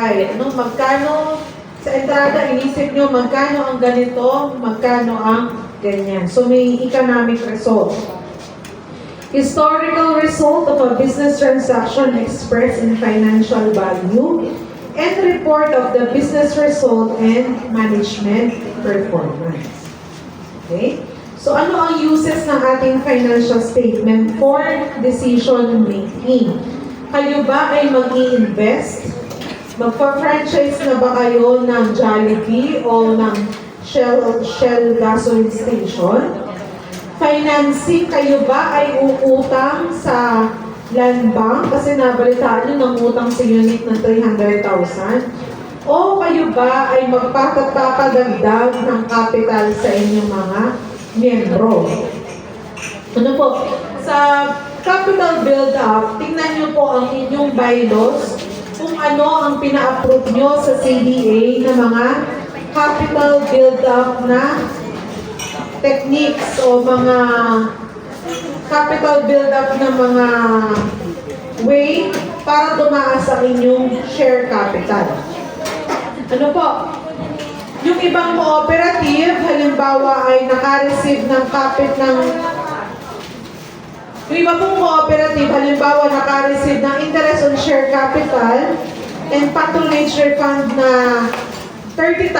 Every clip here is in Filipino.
buhay. Ano, magkano sa entrada, inisip nyo magkano ang ganito, magkano ang ganyan. So may economic result. Historical result of a business transaction expressed in financial value and report of the business result and management performance. Okay? So ano ang uses ng ating financial statement for decision making? Kayo ba ay mag-i-invest? Magpa-franchise na ba kayo ng Jollibee o ng Shell gasoline station? Financing, kayo ba ay uutang sa land bank? Kasi nabalitaan nyo ng utang sa unit ng 300,000. O kayo ba ay magpapadagdag ng capital sa inyong mga miyembro? Ano po? Sa capital build-up, tingnan nyo po ang inyong bylaws kung ano ang pina-approve nyo sa CDA na mga capital build-up na techniques o mga capital build-up na mga way para tumaas ang inyong share capital. Ano po? Yung ibang cooperative, halimbawa ay naka-receive ng yung iba pong cooperative, halimbawa naka-receive ng interest on share capital and patronage refund na 30,000,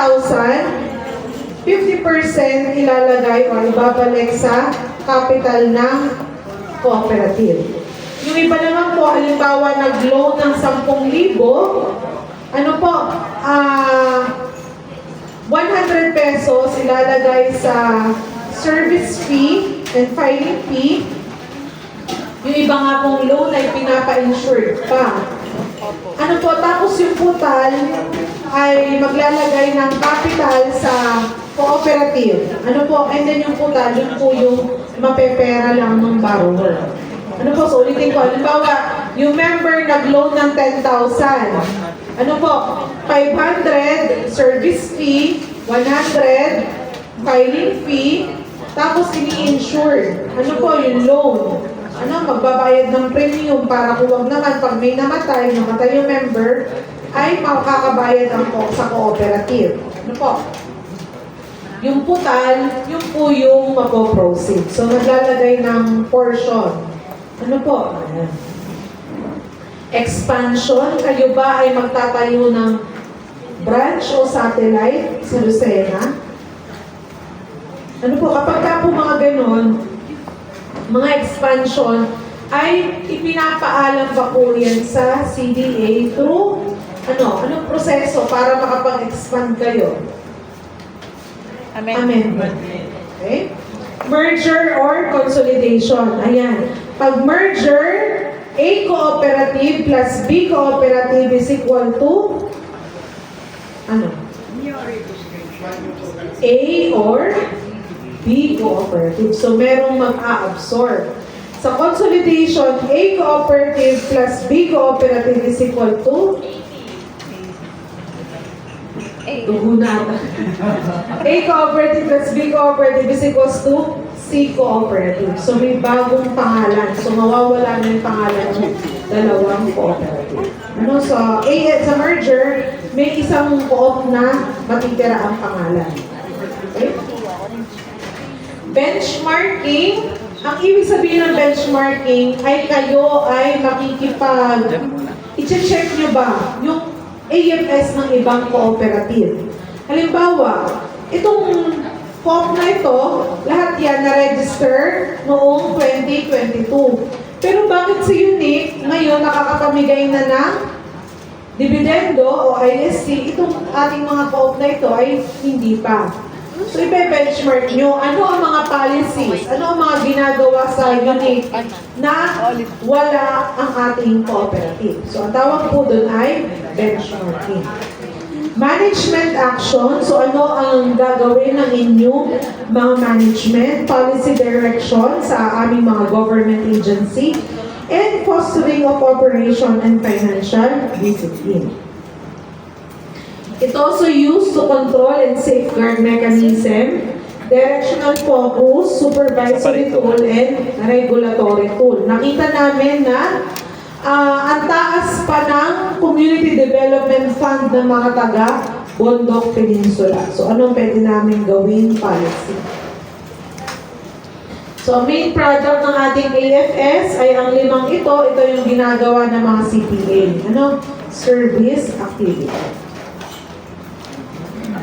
50% ilalagay o ibabalik sa capital ng cooperative. Yung iba naman po, halimbawa nag-loan ng 10,000, ano po, 100 pesos ilalagay sa service fee and filing fee. Yung iba nga pong loan ay pinapa-insured pa. Ano po, tapos yung putal ay maglalagay ng capital sa cooperative. Ano po, and then yung putal, yun po yung mapepera lang ng borrower. Ano po, so ulitin ko, halimbawa, yung member nag-loan ng 10,000. Ano po, 500 service fee, 100 filing fee, tapos ini-insured. Ano po, yung loan. Ano, magbabayad ng premium para huwag naman pag may namatay yung member, ay makakabayad ang sa cooperative. Ano po? Yung putal, yung po yung mapoproceed. So, naglalagay ng portion. Ano po? Ayan. Expansion, kayo ba ay magtatayo ng branch o satellite sa Lucena? Ano po, kapag ka po mga ganon, mga expansion, ay ipinapaalam pa po yan sa CDA through anong proseso para makapag-expand kayo? Amendment. Okay? Merger or consolidation. Ayan. Pag merger, A cooperative plus B cooperative is equal to ano? A or B cooperative. So, merong mag-a-absorb. Sa consolidation, A cooperative plus B cooperative is equal to A cooperative plus B cooperative is equals to C cooperative. So, may bagong pangalan. So, mawawala na yung pangalan ng dalawang cooperative. Ano? So, sa merger, may isang co-op na matitira ang pangalan. Okay? Benchmarking, ang ibig sabihin ng benchmarking ay kayo ay i-check nyo ba yung AFS ng ibang cooperative. Halimbawa, itong co-op na ito, lahat yan na-register noong 2022. Pero bakit si Unique ngayon nakakapamigay na ng dividendo o ISC, itong ating mga co-op na ito ay hindi pa. So, ibe-benchmark nyo, ano ang mga policies, ano ang mga ginagawa sa unit na wala ang ating cooperative. So, ang tawag po doon ay benchmarking. Management action, so ano ang gagawin ng inyong mga management, policy direction sa aming mga government agency, and fostering of operation and financial discipline. It also used to control and safeguard mechanism, directional focus, supervisory tool, and regulatory tool. Nakita namin na Ang taas pa ng Community Development Fund ng mga taga Bondok Peninsula. So, anong pwede namin gawing policy? So, main product ng ating AFS ay ang 5 ito. Ito yung ginagawa ng mga CPA. Ano? Service activity.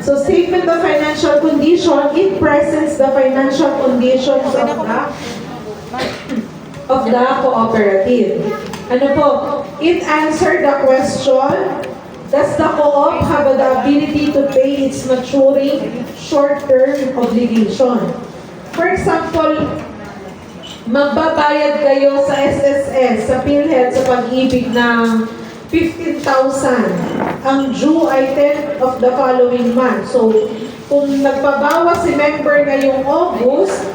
So, statement of financial condition, it presents the financial conditions of the cooperative. Ano po? It answered the question, does the co-op have the ability to pay its maturing short-term obligation? For example, magbabayad kayo sa SSS, sa PhilHealth, sa Pag-ibig ng 15,000. Ang due ay 10 of the following month. So, kung nagpabawas si member ngayong August,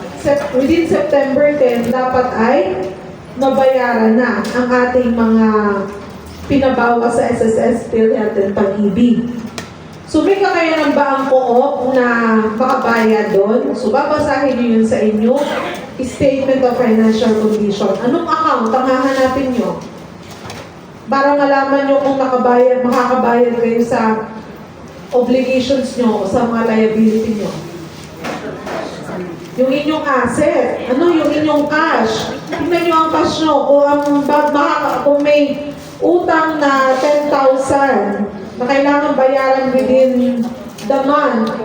within September 10, dapat ay mabayaran na ang ating mga pinabawas sa SSS, PhilHealth, and Pag-ibig. So, may kakayanan ba ang co-op na makabayad doon? So, babasahin niyo yun sa inyo. Statement of financial condition. Anong account ang hahanapin nyo? Para malaman nyo kung makakabayad kayo sa obligations nyo o sa mga liability nyo. Yung inyong asset, yung inyong cash. Tingnan nyo ang cash nyo. Kung may utang na 10,000 na kailangan bayaran within the month,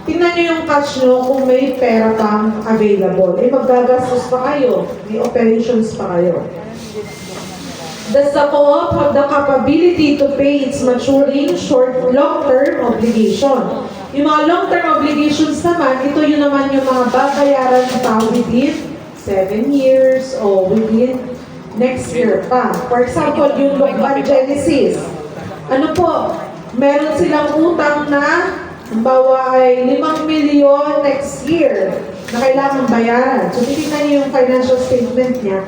tingnan nyo yung cash nyo kung may pera kang available. Maggagastos pa kayo. May operations pa kayo. Does the co-op have the capability to pay its maturing long-term obligation? Yung mga long-term obligations naman, ito yun naman yung mga babayaran pa within 7 years o within next year pa. For example, yung Lokban Genesis. Ano po? Meron silang utang na bawa ay 5 milyon next year na kailangan bayaran. So, titignan niyo yung financial statement niya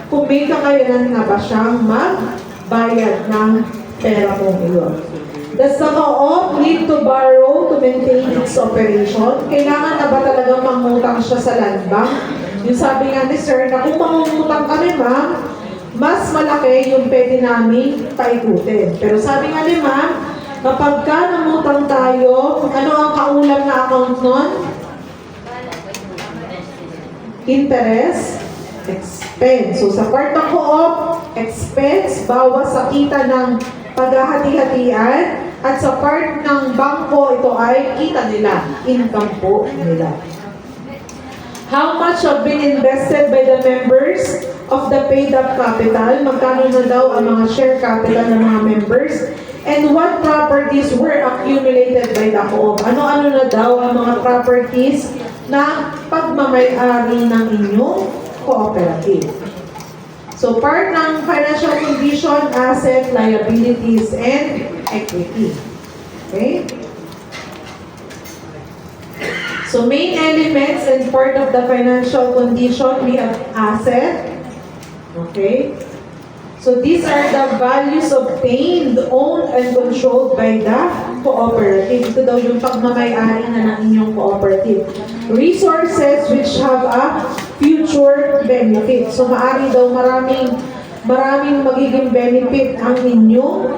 kung may kakayanan na ba siyang magbayad ng pera mong iyon. Does the co-op need to borrow to maintain its operation? Kailangan na ba talagang mangutang siya sa land bank? Yung sabi nga ni Sir na kung mangungutang kami, ma'am, mas malaki yung pwede namin paikutin. Pero sabi nga ni ma'am, kapag ka namutang tayo, ano ang kaulam na account nun? Interest, expense. So sa part ng co-op, expense, bawas sa kita ng paghahati-hatian, at sa part ng bangko, ito ay kita nila, income po nila. How much have been invested by the members of the paid-up capital? Magkano na daw ang mga share capital ng mga members? And what properties were accumulated by the co-op? Ano-ano na daw ang mga properties na pagmamay-ari ng inyong cooperative? So, part ng financial condition, asset, liabilities, and equity. Okay? So, main elements and part of the financial condition, we have asset. Okay? So, these are the values obtained, owned, and controlled by the cooperative. Ito daw yung pagmamay-ari na ng inyong cooperative. Resources which have a future benefit. So, maari daw maraming magiging benefit ang inyong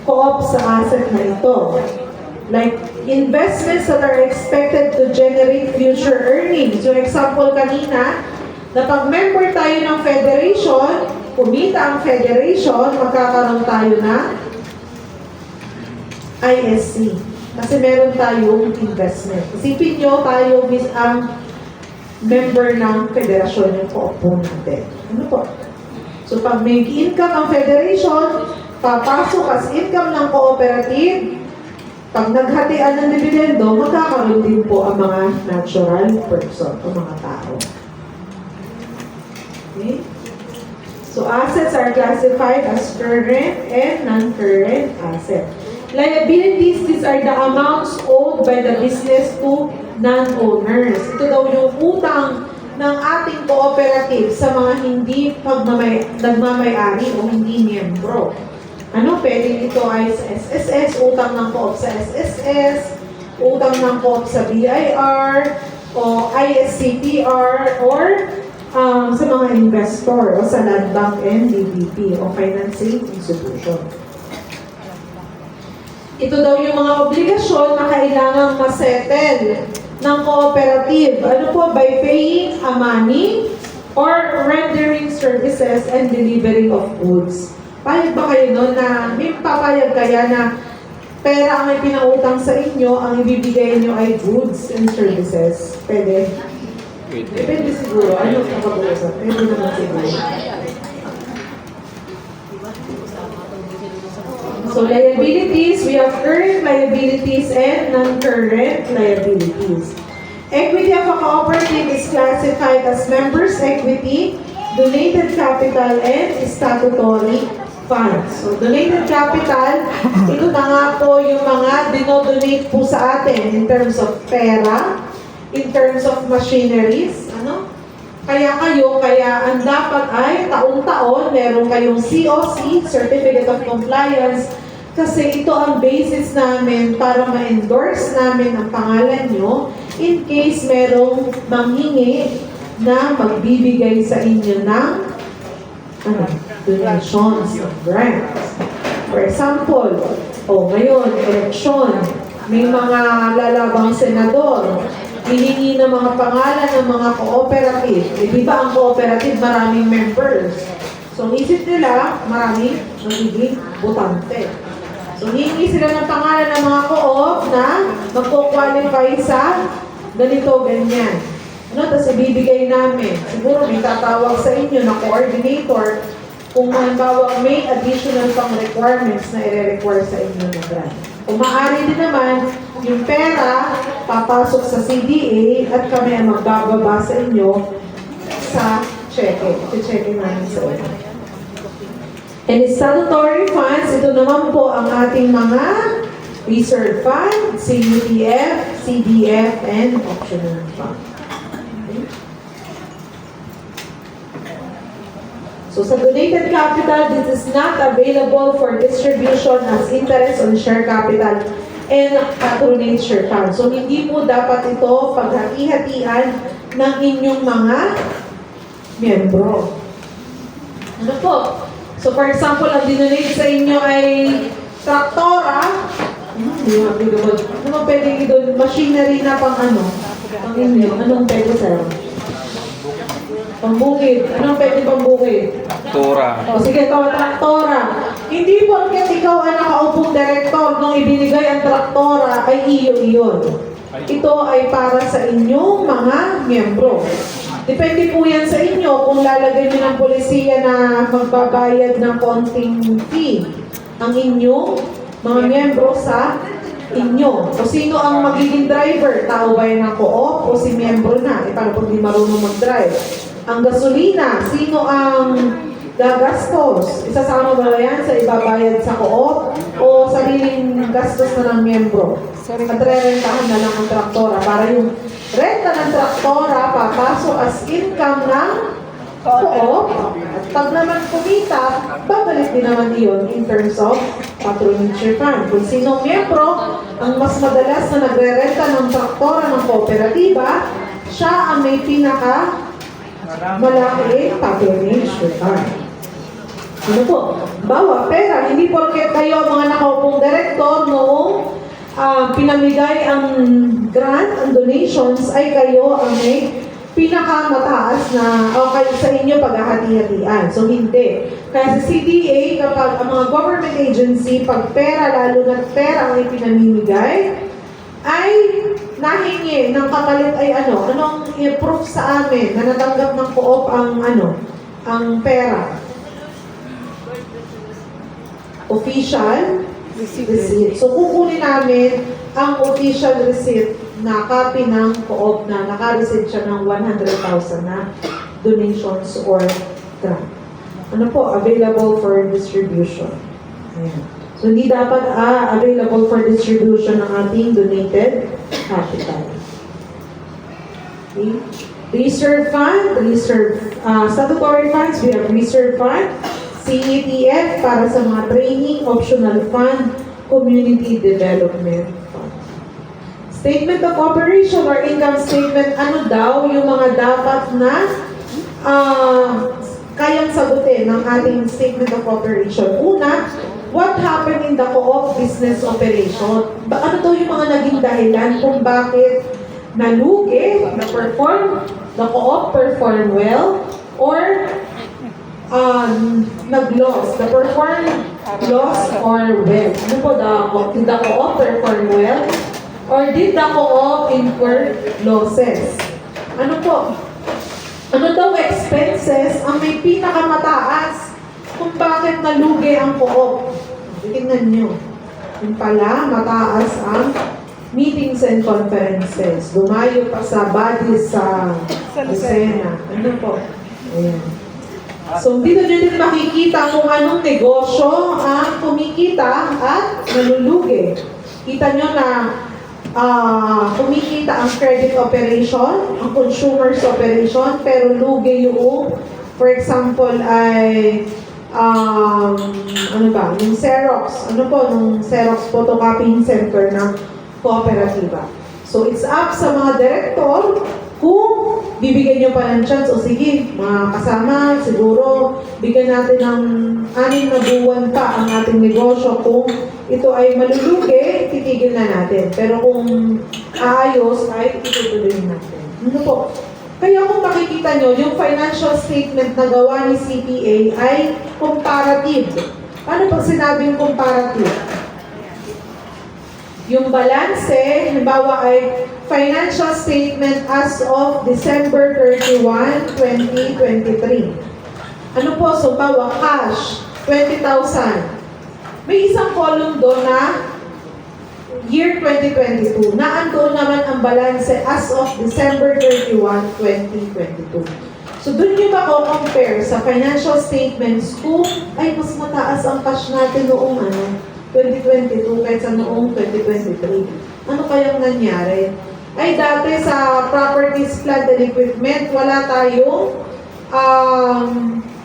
co-op sa asset na ito. Like, investments that are expected to generate future earnings. Yung example kanina, na pag member tayo ng federation, kumita ang federation, magkakaroon tayo na ISC. Kasi meron tayong investment. Isipin nyo, tayo ang member ng federation, yung co-op po natin. Ano po? So, pag may income ang federation, papasok as income ng cooperative, pag naghatian ng dividendo, magkakaroon din po ang mga natural person o mga tao. Okay? So, assets are classified as current and non-current asset. Liabilities, these are the amounts owed by the business to non-owners. Ito daw yung utang ng ating cooperative sa mga hindi nagmamay-ari o hindi miyembro. Ano, pwede ito ay sa SSS, utang ng co-op sa SSS, utang ng co-op sa BIR, o ISCPR, or sa mga investor o sa land bank and DBP o financing institution. Ito daw yung mga obligasyon na kailangang masettle ng cooperative. Ano po? By paying a money or rendering services and delivering of goods. Payag ba kayo nun na may papayag kaya na pera ang ipinautang sa inyo, ang ibibigay nyo ay goods and services? Pwede? Depende siguro. Ano ang kapag-uusap? Pwede naman siguro. So liabilities, we have current liabilities and non-current liabilities. Equity of a cooperative is classified as members' equity, donated capital, and statutory funds. So donated capital, ito na nga po yung mga dinodonate po sa atin in terms of pera, in terms of machineries, ano? Kaya ang dapat ay taon-taon, meron kayong COC, Certificate of Compliance, kasi ito ang basis namin para ma-endorse namin ang pangalan nyo in case merong manghingi na magbibigay sa inyo ng donations, grants. For example, ngayon, eleksyon, may mga lalabang senador, hihingi ng mga pangalan ng mga cooperative. Di ba ang cooperative maraming members? So, ang isip nila, maraming magiging botante. So, hihingi sila ng pangalan ng mga co-op na magpo-qualify sa ganito, ganyan. Tapos ibibigay namin. Siguro may tatawag sa inyo na coordinator kung halimbawa may additional pang requirements na i-require sa inyo na grant. Kung maaari din naman, yung pera papasok sa CDA at kami ang magbababa sa inyo sa cheque. I-cheque namin sa inyo. And statutory funds, ito naman po ang ating mga reserve fund, CUTF, CDF, and optional fund. Okay. So sa donated capital, this is not available for distribution as interest on share capital and patronage share fund. So hindi po dapat ito paghati-hatian ng inyong mga miyembro. Ano po? So for example, ang dinonate sa inyo ay traktora. Hindi mo applicable. Ano mo pwedeng doon? Machinery na pang ano? Pang inyo. Anong pwede sa'yo? Pambukid. Anong pwede pambukid? Tora. O sige, traktora. Hindi porket ikaw ang nakaupong direktor nung ibinigay ang traktora ay iyo-iyon. Ito ay para sa inyong mga miyembro. Depende po yan sa inyo kung lalagay nyo ng polisiya na magbabayad ng konting fee ang inyong mga miyembro sa inyo. O sino ang magiging driver? Tao ba yan ng co-op o si miyembro na? Paano pag di marunong mag-drive? Ang gasolina, sino ang gagastos? Isasama ba yan sa ibabayad sa co-op o sariling gastos na ng miyembro? At re-rentahan na lang ang traktora para yung renta ng traktora papasok as income ng co-op at pag naman kumita, babalik din naman iyon in terms of patronage fund. Kung sinong miyembro ang mas madalas na nagre-renta ng traktora ng kooperatiba, siya ang may pinaka malaki patronage fund. Ano po? Bawa, pera. Hindi porket kayo mga nakaupong direktor noong pinamigay ang grant, ang donations, ay kayo ang may pinakamataas na kayo sa inyo paghahati-hatian. So, hindi. Kaya sa CDA, kapag ang mga government agency, pag pera, lalo na pera ang ipinamimigay, ay nahingi ng kapalit ay anong i-proof sa amin na natanggap ng co-op ang pera. Official receipt. So, kukunin namin ang official receipt na copy ng co-op na naka-receive siya ng 100,000 na donations or grant. Ano po? Available for distribution. Ayan. So, hindi dapat available for distribution ng ating donated capital. Okay? Reserve fund, statutory funds, we have reserve fund, CETF para sa mga training, optional fund, community development fund. Statement of operation or income statement, ano daw yung mga dapat na kayang sagutin ng ating statement of operation. Una, what happened in the co-op business operation? Ano daw yung mga naging dahilan kung bakit nalugi, the co-op perform well, or nag-loss, the perform loss or well? Ano po, did the co-op perform well? Or did the co-op incur losses? Ano po? Ano daw expenses ang may pinakamataas kung bakit nalugi ang co-op? Tingnan nyo. Yung pala, mataas ang meetings and conferences. Dumayo pa sa bodies sa Lucena. Ano po? Ayan. So, dito nyo din makikita kung anong negosyo ang kumikita at nalulugi. Kita nyo na kumikita ang credit operation, ang consumer's operation, pero lugi yung, for example, ay yung Xerox. Ano po, nung Xerox photocopying center ng kooperatiba. So, it's up sa mga direktor kung bibigyan nyo pa ng chance, o sige, mga kasama, siguro, bigyan natin ng 6 na buwan pa ang ating negosyo. Kung ito ay malulugi, titigil na natin. Pero kung aayos, ay itutuloy natin. Ano po? Kaya kung makikita nyo, yung financial statement na gawa ni CPA ay comparative. Ano pag sinabing comparative? Yung balanse, halimbawa ay financial statement as of December 31, 2023. Ano po? So, bawa cash, 20,000. May isang column doon na year 2022. Naandoon naman ang balanse as of December 31, 2022. So, doon nyo ba compare sa financial statements kung ay mas mataas ang cash natin noong 2022 kaysa noong 2023. Ano kayang nangyari? Ay dati sa properties, plant and equipment, wala tayong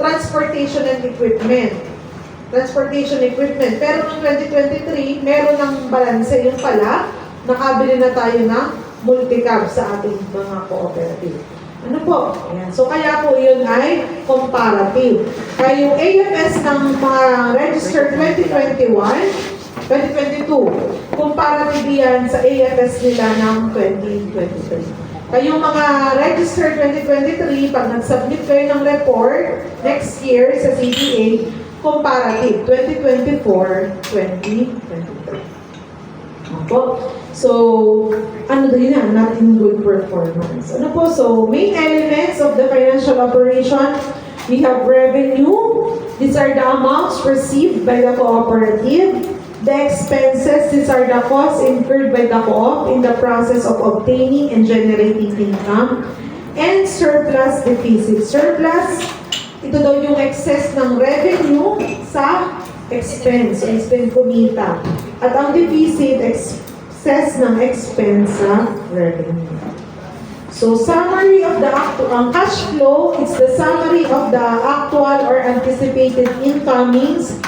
transportation and equipment. Transportation equipment. Pero noong 2023, meron ng balanse. Yung pala, nakabili na tayo ng multi-cab sa ating mga cooperative. Ano po? Ayan. So, kaya po yun ay comparative. Kaya yung AFS ng mga registered 2021, 2022, comparative yan sa AFS nila ng 2023. Kaya yung mga registered 2023, pag nag-submit kayo ng report next year sa CPA, comparative 2024-2023. Opo. So, ano din yan? Natin good performance. Ano po? So, main elements of the financial operation, we have revenue. These are the amounts received by the cooperative. The expenses, these are the costs incurred by the co-op in the process of obtaining and generating income. And surplus deficit. Surplus, ito daw yung excess ng revenue sa expense. So, expense kumita. At ang deficit, excess ng expense sa revenue. So, summary of the actual cash flow, it's the summary of the actual or anticipated incomings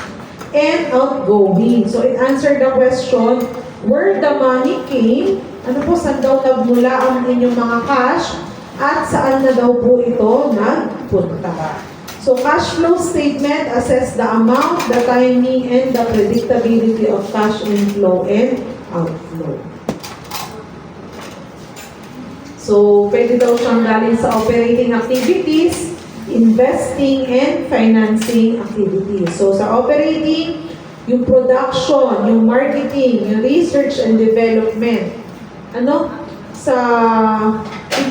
and outgoing. So, it answered the question, where the money came, ano po, saan daw nagmula ang inyong mga cash, at saan na daw po ito nagpunta. So, cash flow statement assess the amount, the timing, and the predictability of cash inflow and outflow. So, pwede daw siyang galing sa operating activities, investing, and financing activities. So, sa operating, yung production, yung marketing, yung research and development, sa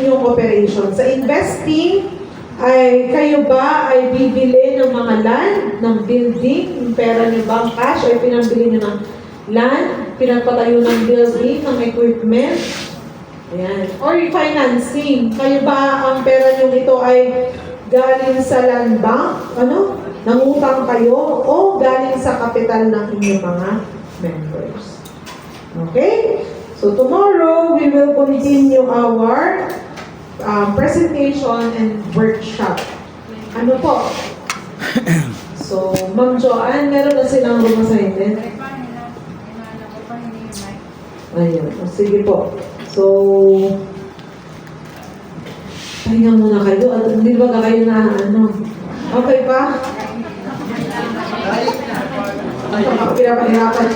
inyong operation. Sa investing, ay kayo ba ay bibili ng mga land, ng building, yung pera niyo ba ang cash, ay pinabili niyo ng land, pinagpatayo ng building, ng equipment, ayan. Or financing, kayo ba ang pera niyo ito ay galing sa land bank, nangutang kayo, o galing sa kapital ng inyong mga members. Okay? So tomorrow, we will continue our presentation and workshop. Ano po? So, Ma'am Joanne, meron na silang room assignment? Ayun. Sige po. So, Pahinga muna kayo. At hindi ba kayo na ano? Okay pa? Pinapahirapan